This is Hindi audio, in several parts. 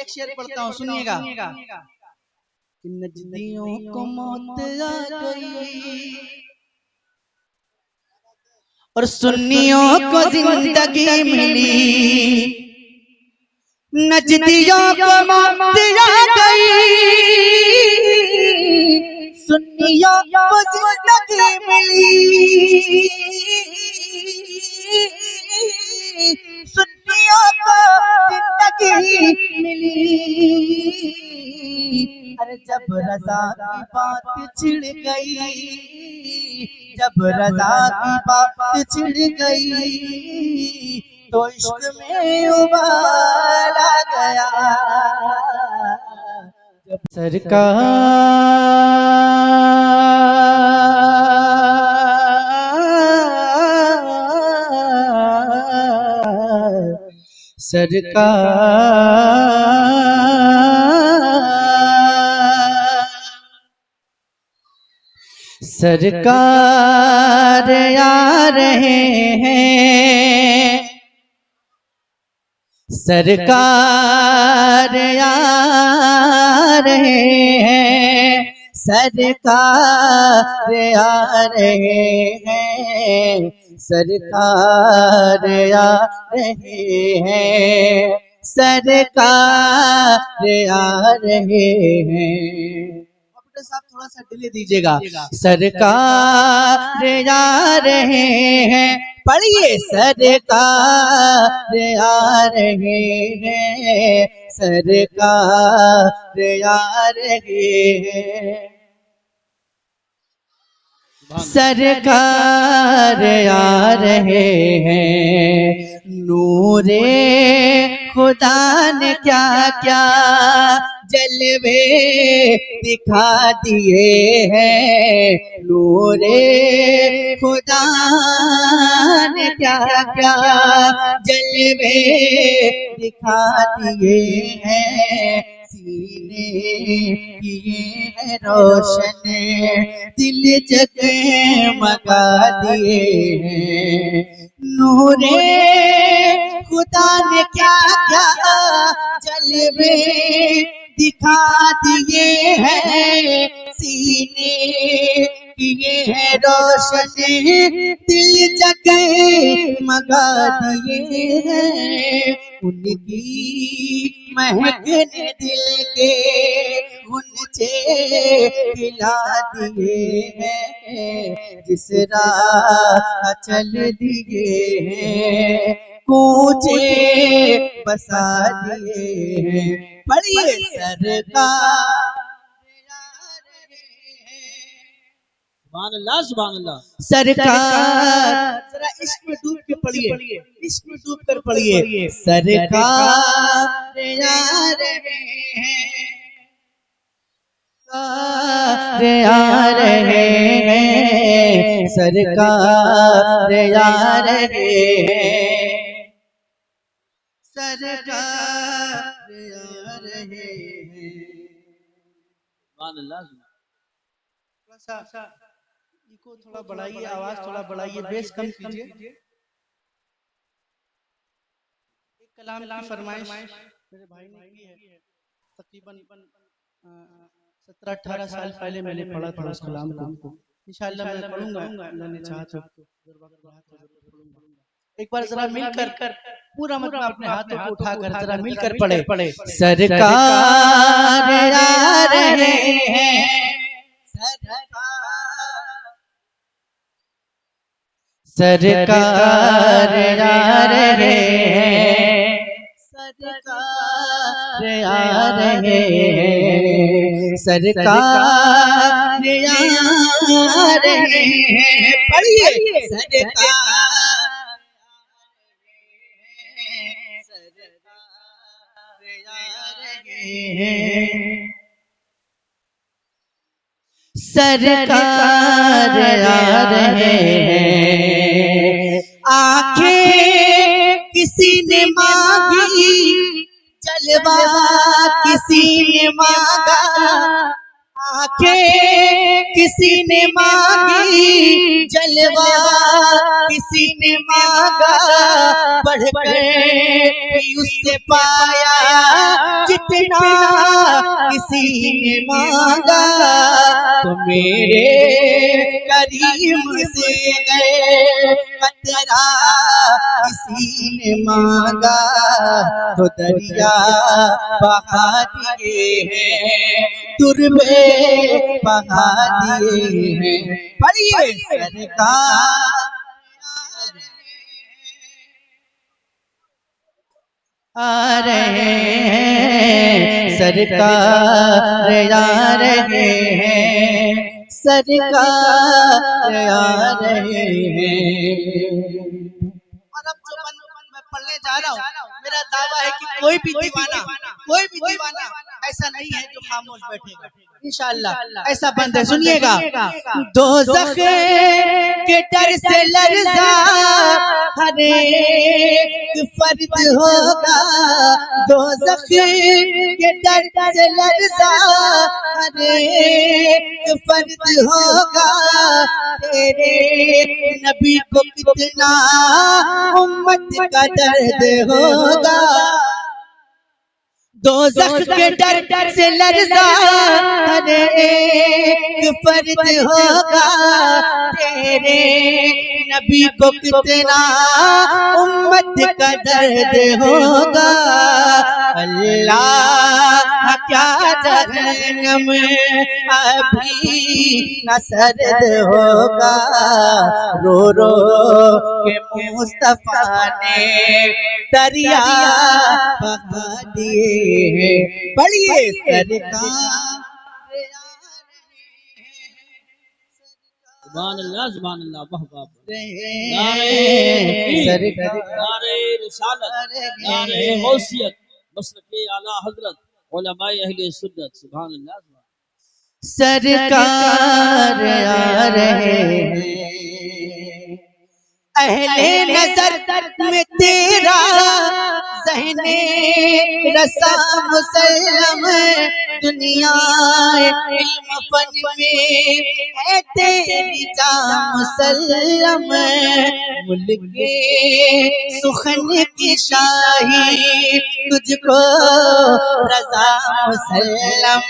एक शेर पढ़ता हूँ, सुनिएगा। नजदियों को मौत आ गई और सुन्नियों को जिंदगी मिली। नजदियों को मौत आ गई, सुन्नियों को जिंदगी मिली। सुन्नियों को जिंदगी मिली। अरे जब रज़ा की बात छिड़ गई, जब रज़ा की बात छिड़ गई, तो इश्क में उबाल आ गया। जब सरकार सरकार आ रहे हैं, सरकार आ रहे हैं, सरकार आ रहे हैं, सरकार आ रहे हैं, सरकार आ रहे हैं। साहब थोड़ा सा डिले दीजिएगा। सरकार आ रहे हैं, पढ़िए। सरकार आ रहे हैं, सरकार आ रहे हैं, सरकार आ रहे हैं। नूरे खुदा ने क्या क्या जलवे दिखा दिए हैं। नूरे खुदा ने क्या क्या जलवे दिखा दिए हैं। सीने किए हैं रोशन, दिल जगमगा दिए हैं। नूरे खुदा ने क्या क्या जलवे दिखा दिए हैं। सीने किए हैं रोशन, दिल जगमगा दिए हैं। उनकी महक ने दिल के गुंजे खिला दिए हैं। जिस राह चल दिए हैं, कूचे बसा दिए हैं। पढ़िए। सरकार सुभान अल्लाह। सरकार, जरा इसमें डूब के पढ़िए, इसमें डूब कर पढ़िए। सरकार आ रहे हैं, आ रहे हैं, सरकार आ रहे हैं, सरकार आ रहे हैं। सुभान अल्लाह। इको थोड़ा बढ़ाइए, आवाज थोड़ा बढ़ाइए, बेस कम कीजिए। एक कलाम की फरमाइश मेरे भाई ने की है, तकरीबन 17-18 साल पहले मैंने पढ़ा था उस कलाम को। इंशाअल्लाह मैं पढ़ूंगा, अल्लाह ने चाहा तो एक बार जरा मिलकर पूरा मतलब अपने हाथों को उठाकर जरा मिलकर पढ़े। सरकार आ रहे हैं, सरकार आ रहे हैं, सरकार आ रहे हैं, सरकार आ रहे हैं। पढ़िए। सरकार सरकार आ रहे हैं। आंखें किसी ने मांगी, जलवा किसी ने मांगा। आंखें किसी ने मांगी, जलवा किसी ने मांगा। बढ़ कर भी उससे पाया कितना किसी ने मांगा तो मेरे करीम से गए, कतरा किसी ने मांगा तो दरिया बहा दिए हैं, तुरबे बहा दिए हैं। पढ़िए सरकार आ रहे हैं, सरकार आ रहे हैं, सरकार आ रहे हैं। और अब जो मैं पढ़ने जा रहा हूँ, मेरा दावा है कि कोई भी दीवाना ऐसा नहीं है जो खामोश बैठेगा। इंशाअल्लाह ऐसा बंद है। सुनिएगा, दोज़ख के डर से लर्ज़ा हर एक फर्द होगा, दोज़ख के डर से लर्ज़ा हर एक फर्द होगा, तेरे नबी को कितना उम्मत का दर्द होगा। दोज़ख के डर से लर्ज़ा हर एक फर्द होगा, तेरे नबी को कितना उम्मत का दर्द होगा। अल्लाह क्या जहन्नम अभी न सर्द होगा, रो रो के मुस्तफा ने दरिया बहा दिए हैं। पढ़िए सरकार सुभान अल्लाह वाह वाह। नारे रिसालत, नारे गौसियत, मसलके आला हजरत, उलमाए अहले सुन्नत। सुभान अल्लाह। सरकार आ रहे हैं, अहले नजर में तेरा ज़हने रसा मुसल्लम, दुनिया इल्म फन में है तेरी जा मुसल्लम, मुल्के सुखन की शाही तुझको रज़ा मुसल्लम,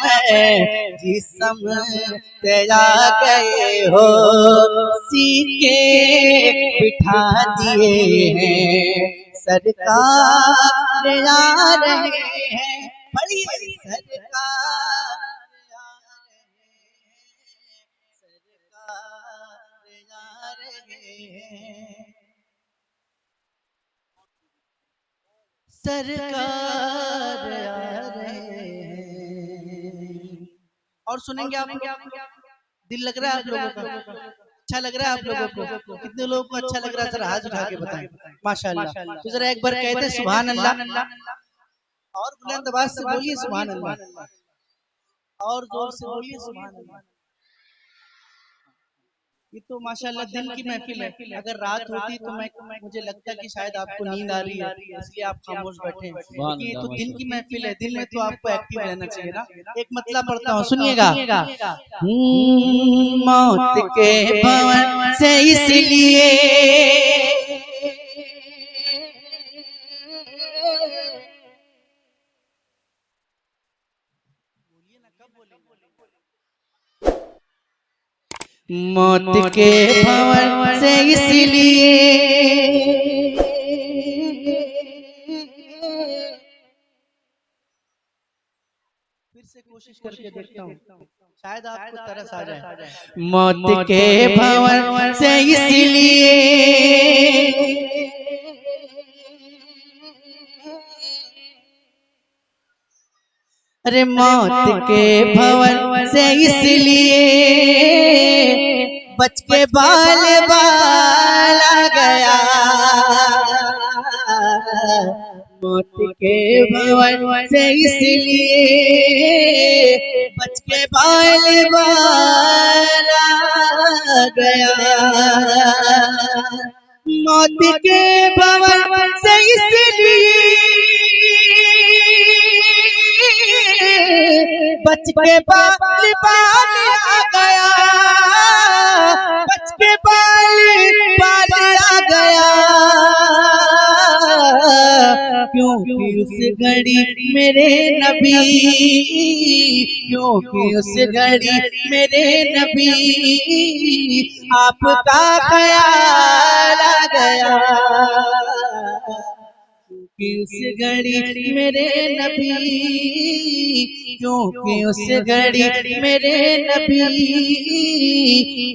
जिस्म तेरा गए हो सीके बिठा दिए हैं, सरकार आ रहे हैं। पढ़िए सरकार आ रहे हैं, सरकार आ रहे हैं। और सुनेंगे आप लोग, दिल लग रहा है आप लोगों का? अच्छा लग रहा है आप लोगों को? कितने लोगों को अच्छा लग रहा है? जरा हाथ उठा के बताएं। माशाअल्लाह। तो जरा एक बार कहते हैं सुभान अल्लाह, और बुलंद आवाज से बोलिए सुभान अल्लाह, और जोर से बोलिए सुभान अल्लाह। ये तो माशाअल्लाह दिन की महफिल है। अगर रात होती तो मुझे लगता कि शायद आपको नींद आ रही है, इसलिए आप खामोश बैठे हैं। लेकिन ये तो दिन की महफिल है, दिन में तो आपको एक्टिव रहना चाहिए ना। एक मतलब पढ़ता हूँ, सुनिएगा। मौत के भवन से इसलिए मौत के भवन से इसलिए फिर से कोशिश करके देखता हूँ, शायद आपको तरस आ जाए। मौत के भवन से इसलिए अरे मौत के भवन से इसलिए बच के बाल बाल आ गया, मौत के भवन से इसलिए बच के बाल बाल आ गया, मौत के भवन से इसलिए बच के बाल बाल आ गया, बच के बाल बाल आ गया, क्यों क्योंकि उस घड़ी मेरे नबी, क्योंकि उस घड़ी मेरे नबी आपका ख्याल आ गया, क्योंकि उस घड़ी मेरे नबी, क्योंकि उस घड़ी मेरे नबी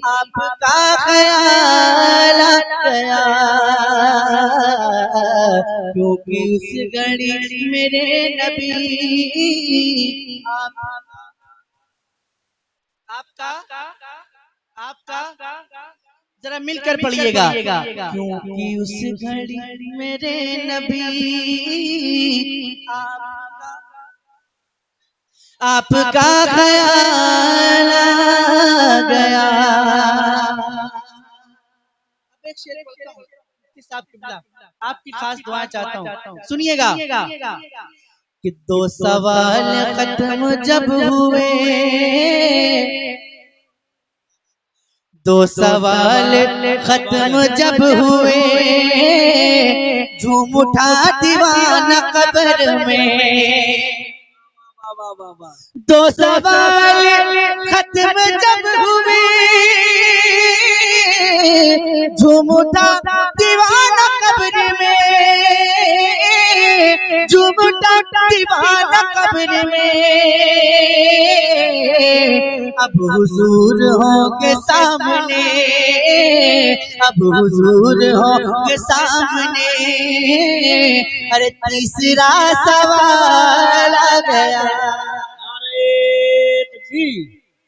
आपका ख्याल आ गया, क्योंकि उस घड़ी मेरे नबी आपका आपका जरा मिलकर पढ़िएगा, क्योंकि उस घड़ी मेरे नबी आपका ख्याल आ गया। एक शेर बोलता हूँ, आपकी खास दुआएं चाहता हूँ, सुनिएगा। कि दो सवाल खत्म जब हुए, दो सवाल खत्म जब हुए, झूम उठा दीवाना कब्र में। दो सवाल खत्म जब हुए, झूम उठा दीवाना कब्र में, झूम उठा दीवाना कब्र में। अब हुजूर होंगे सामने, अब हुजूर होंगे सामने, अरे तीसरा सवाल आ गया।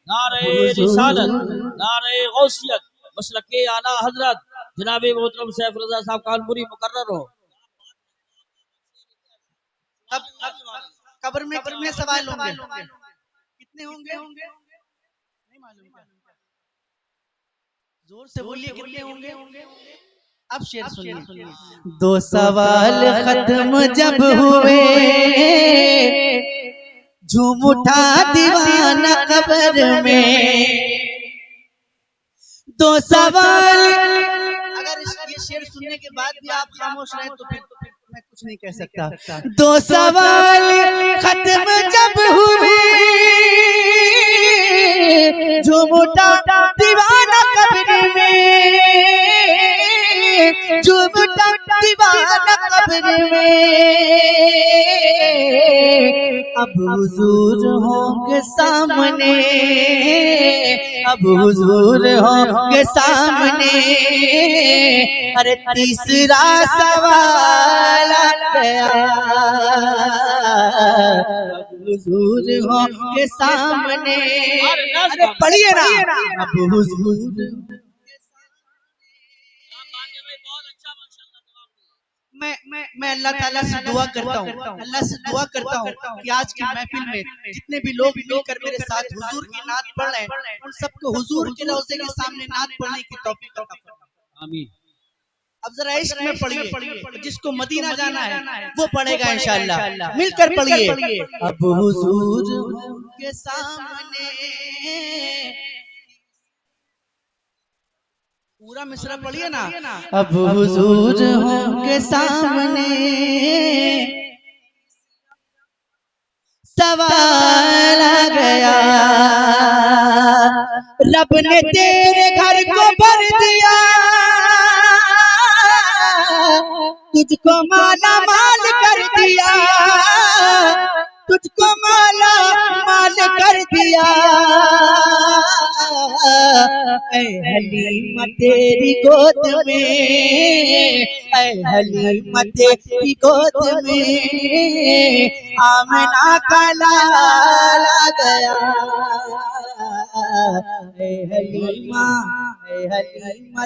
नारे रिसालत, नारे गौसियत, मसलके आला हजरत जनाब मोहतरम सैफ रजा साहब कानपुरी मुकर्रर हो। अब कब्र में कितने सवाल होंगे, कितने होंगे नहीं मालूम, जोर से बोलिए कितने होंगे। अब शेर सुनिए। दो सवाल खत्म जब हुए, झूम उठा दीवाना कब्र में। दो सवाल, अगर ये शेर सुनने के बाद भी आप खामोश रहे तो फिर मैं कुछ नहीं कह सकता। दो सवाल खत्म जब हुए, झूम उठा दीवाना कब्र में, झूम उठा दीवाना कब्र में। अब हुजूर होंगे सामने, अब हुजूर होंगे सामने, अरे तीसरा सवाल आ गया। अब हुजूर होंगे सामने, अरे पढ़िए ना। अब हुजूर, मैं अल्लाह ताला से दुआ करता हूँ, अल्लाह से दुआ करता हूँ कि आज की महफिल में जितने भी लोग मिलकर मेरे साथ हुजूर की नात पढ़ रहे हैं, उन सबको हुजूर के रोज़े के सामने नात पढ़ने की तौफीक अता फरमाए। आमीन। अब जरा इश्क में पढ़िए, जिसको मदीना जाना है वो पढ़ेगा इंशाअल्लाह, मिलकर पढ़िए। अब हुजूर के सामने, पूरा मिसरा पढ़िए ना। अब हुजूर होंगे सामने, सवाल आ गया। रब ने तेरे घर को भर दिया, तुझको माला माल कर दिया, तुझको माला माल कर दिया। ऐ हलीमा तेरी गोद में, ऐ हलीमा तेरी गोद में आमना का लाल आ गया। ऐ हलीमा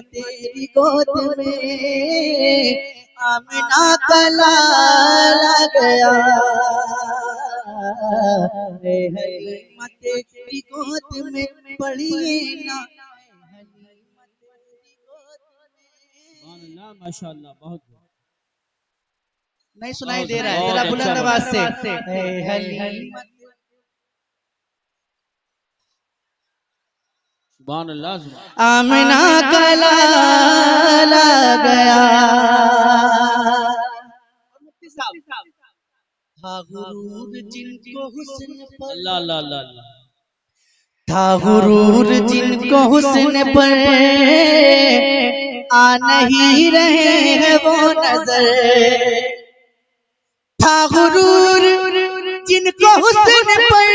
तेरी गोद में आमना का लाल आ गया। ऐ हलीमा तेरी गोद में पढ़िए ना, माशाअल्लाह, बहुत नहीं सुनाई दे रहा है, जरा बुलंद आवाज से। सुभान अल्लाह, आमना का लाल आ गया। मुफ्ती साहब था गुरूर जिनको हुस्न पर, अल्लाह अल्लाह अल्लाह अल्लाह। था गुरूर जिनको हुस्न पर आ नहीं रहे हैं वो नजर, था गुरूर जिनको हुस्न पर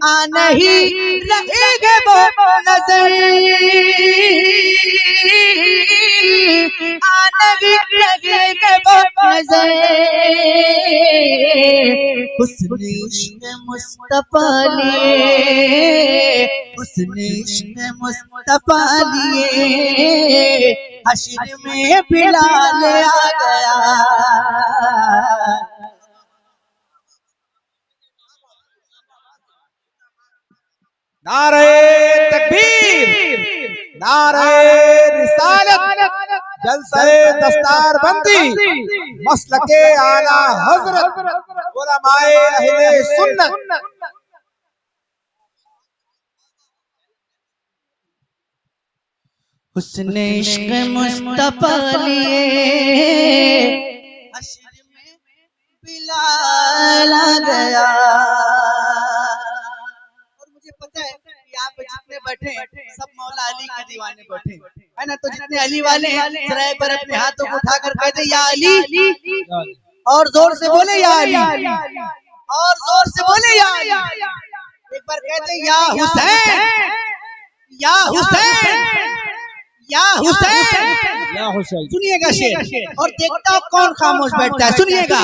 आ नहीं रहेंगे वो नजर, आ नहीं रहेंगे वो नजर। हुस्न इश्क़ मुस्तफा लिए, हुस्न इश्क़ मुस्तफा लिए हश्र में बिलाल आ गया। नारे तकबीर, नारे रिसालत, जलसे दस्तारबंदी, मसलके आला हजरत, उलमाए अहले सुन्नत। हुस्न इश्क़ मुस्तफा लिए हश्र में बिलाल आ गया। और मुझे पता है कि यहाँ पे जितने बैठे सब मौला अली के दीवाने बैठे है ना, तो जितने अली वाले हैं जरा एक बार अपने हाथों को उठाकर कहते या अली, और जोर से बोले या अली, और जोर से बोले या अली। एक बार कहते या हुसैन, या हुसैन, या हुसैन, या हुसैन। सुनिएगा शेर, और देखता हूँ कौन खामोश बैठता है। सुनिएगा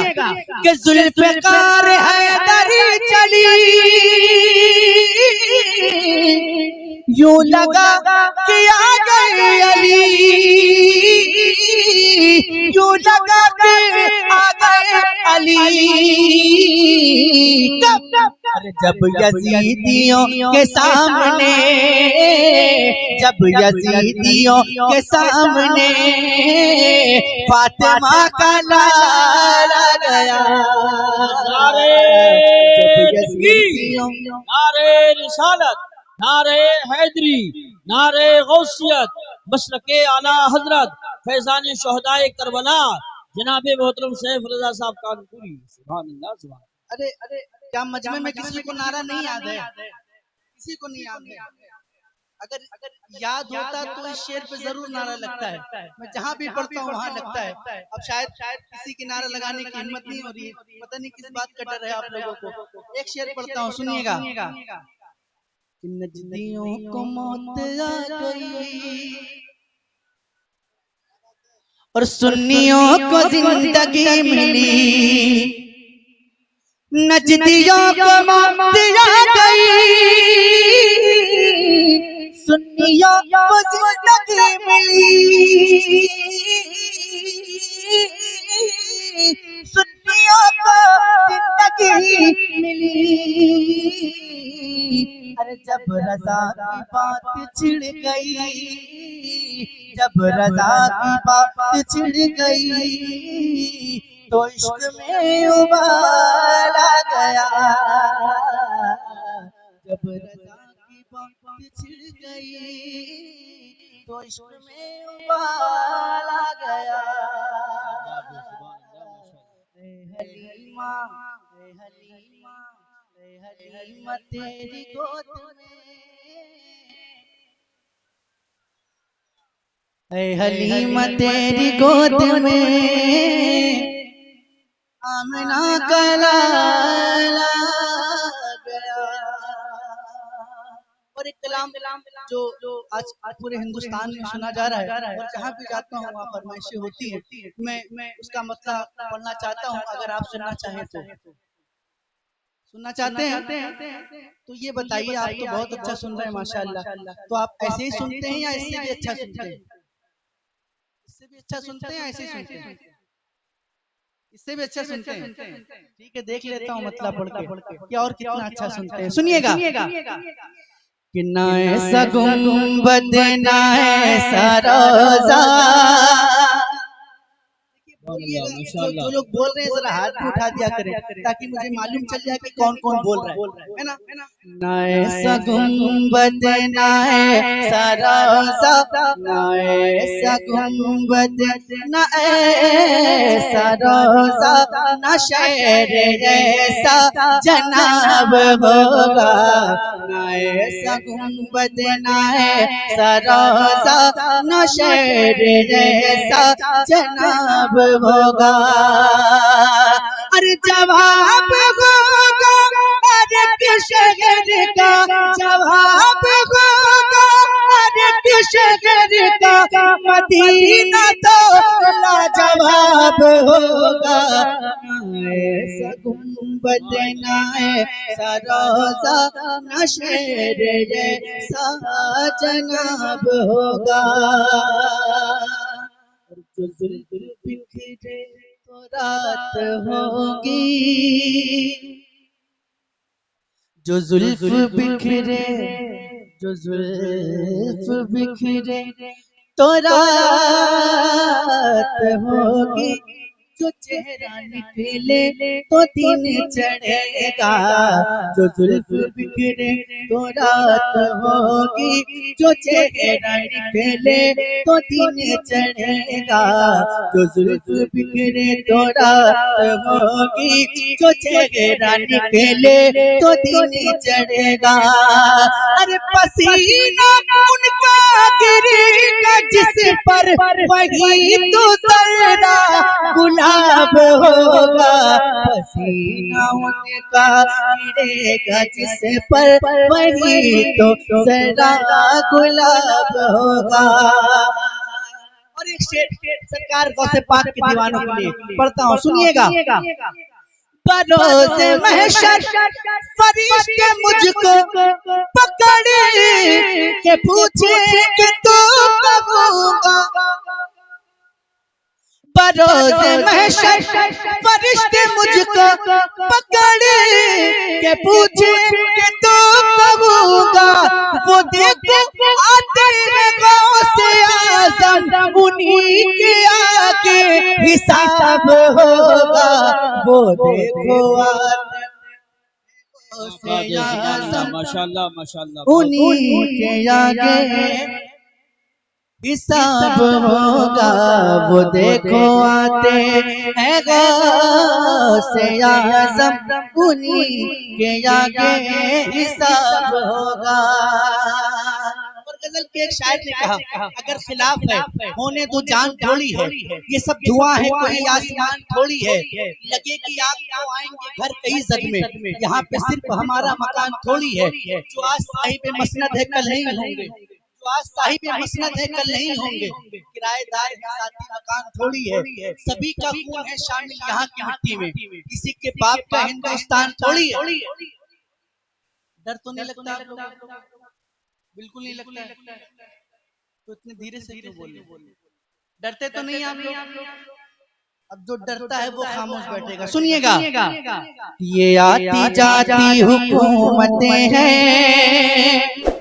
कि जुल्फ़िकार हैदरी चली, यूं लगा कि आ गए अली, यूं लगा कि आ गए अली। अरे जब यजीदियों के सामने, जब यजीदियों के सामने फातिमा का लाल आ गया। नारे तकबीर, नारे रिसालत, नारे हैदरी, नारे गौसियत, मसलके आला हजरत, फैजान शोहदाए करबला, जनाबे मोहतरम सैफ रजा साहब कानपुरी। सुभान अल्लाह सुभान। अरे अरे क्या मजमे में किसी को नारा नहीं याद है? किसी को नहीं याद है? अगर याद होता तो इस शेर पे जरूर नारा लगता है। मैं जहाँ भी पढ़ता हूँ वहाँ लगता है। अब शायद किसी की नारा लगाने की हिम्मत नहीं हो रही है, पता नहीं किस बात का डर है आप लोगों को। एक शेर पढ़ता हूँ, सुनिएगा। नजदियों को मौत आ गई और सुन्नियों को जिंदगी मिली, नजदियों को मौत आ गई, सुन्नियों को जिंदगी मिली, सुन्नियों को जिंदगी मिली। अरे जब रज़ा की बात छिड़ गई, जब रज़ा की बात छिड़ गई तो इश्क में उबाल आ गया। जब रज़ा की बात छिड़ गई तो इश्क में उबाल आ गया। हलीमा, हलीमा, हलीमा तेरी गोद में, हलीमा तेरी गोद में आमना का लाला गया। और एक कलाम जो आज पूरे हिंदुस्तान में सुना जा रहा है और जहाँ भी जाता हूँ वहाँ फरमाइशें होती है, मैं उसका मतलब पढ़ना चाहता हूँ। अगर आप सुनना चाहें तो सुनना चाहते हैं तो ये बताइए। आप तो बहुत अच्छा सुन रहे हैं माशाअल्लाह, तो आप ऐसे ही सुनते हैं या इससे भी अच्छा सुनते हैं? इससे भी अच्छा सुनते हैं या ऐसे ही सुनते हैं? इससे भी अच्छा सुनते हैं। ठीक है, देख लेता हूँ मतलब पढ़ के क्या और कितना अच्छा सुनते हैं। सुनिएगा कि ना ऐसा गुंबद ना ऐसा रोजा, बोलिएगा। जो माशाल्लाह। जो लोग बोल रहे हैं जरा हाथ भी उठा दिया करें ताकि मुझे मालूम चल जाए कि कौन कौन बोल रहा है ना। नाए सगुम्बद नाए सरोजा नाए सगुम्बद नाए सरोजा न शहर ऐसा जनाब होगा। नाए सगुम्बद नाए सरोजा न शहर ऐसा जनाब होगा। अरे जवाब होगा हर एक शहर का, जवाब होगा हर एक शहर का। मदीना तो लाजवाब होगा। ऐसा गुंबद नाए सरोजा न शहर जैसा जनाब होगा। जो जुल्फ बिखरे तो रात होगी, जो जुल्फ बिखरे, जो जुल्फ बिखरे तो रात होगी। जो चेहरा निकले तो दिन चढ़ेगा। जो जुल्फ बिखरे तो रात होगी, जो चेहरा निकले तो दिन चढ़ेगा। जो जुल्फ बिखरे तो रात होगी, जो चेहरा निकले तो दिन चढ़ेगा। अरे पसीना उनका गिरेगा जिस पर, वही तो जरा गुलाब होगा। पसीना उनका गिरेगा जिस पर, वही तो जरा गुलाब होगा। और एक शेर सरकार गौसे पाक के दीवानों के लिए पढ़ता हूँ, सुनिएगा। बरोज़े महशर फरिश्ते मुझको पकड़ के पूछेंगे तो कब होगा। बरोज़े महशर फरिश्ते मुझको पकड़ के पूछेंगे तो कब होगा। वो देखो आते हैं गौसे आज़म, उन्हीं के आगे हिसाब होगा। वो देखो आते गौसे आज़म, माशाल्लाह माशाल्लाह। उन्हीं के आगे हिसाब होगा। वो देखो आते हैं गौसे आज़म, उन्हीं के आगे हिसाब होगा। और गजल के एक शायर ने कहा, अगर खिलाफ है होने तो जान थोड़ी है, ये सब धुआं है कोई आसमान थोड़ी है। लगेगी आग तो आएंगे घर कई जग में, यहाँ पे सिर्फ हमारा मकान थोड़ी है। जो आज साहिब मसनद है कल नहीं होंगे, आज साहिब मसनद है कल नहीं होंगे। किराएदार है साथी मकान थोड़ी है। सभी का खून है शामिल यहाँ की मिट्टी में, किसी के बाप का हिंदुस्तान थोड़ी है। डर तो नहीं लगता आप लोगों को? बिल्कुल नहीं लगता। तो इतने धीरे से क्यों बोल रहे? डरते तो नहीं आप लोग? अब जो डरता है वो खामोश बैठेगा। सुनिएगा, ये आती जाती हुकूमतें हैं,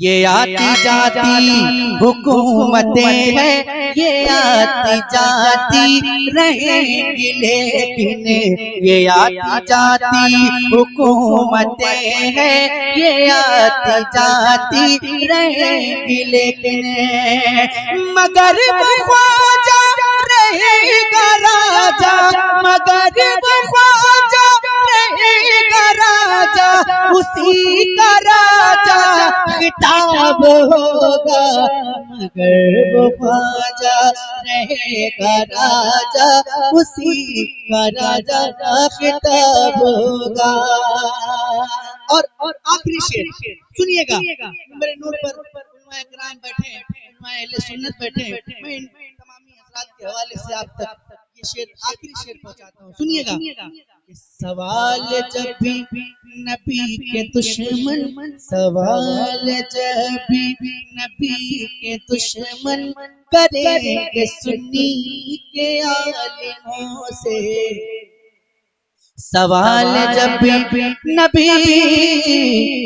ये आती जाती हुकूमतें हैं, ये आती जाती रहेंगी लेकिन, ये आती जाती हुकूमतें हैं, ये आती जाती रहेंगी लेकिन, मगर वो ख्वाजा रहेगा राजा, मगर वो ख्वाजा रहेगा राजा, उसी का राजा खिताब होगा। मगर वो ख्वाजा रहेगा राजा, उसी का राजा खिताब होगा। और आखिरी शेर सुनिएगा। मेरे नूर पर उलमाए किराम बैठे, उलमाए अहले सुन्नत बैठे, मैं इन तमामी हज़रात के हवाले से आप तक ये शेर, आखिरी शेर पहुंचाता हूँ। सुनिएगा। सवाल जब भी नबी के दुश्मन, सवाल जब भी नबी के दुश्मन करेंगे सुन्नी के आलिमों से, सवाल जब भी नबी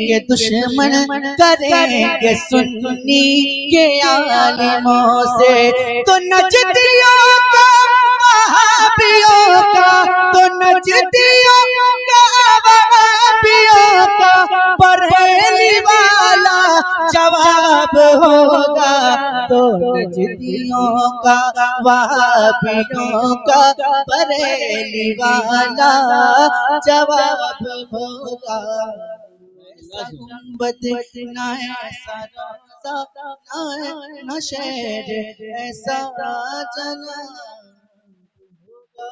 के दुश्मन करेंगे सुन्नी के आलिमों से, तो नजदियों का वहाबियों का, तो नजदियों का वहाबियों का बरेली वाला जवाब होगा, तो नजदियों का वहाबियों का बरेली वाला जवाब होगा। ऐसा गुंबद ना ऐसा रोज़ा ना शहर ऐसा जनाब होगा।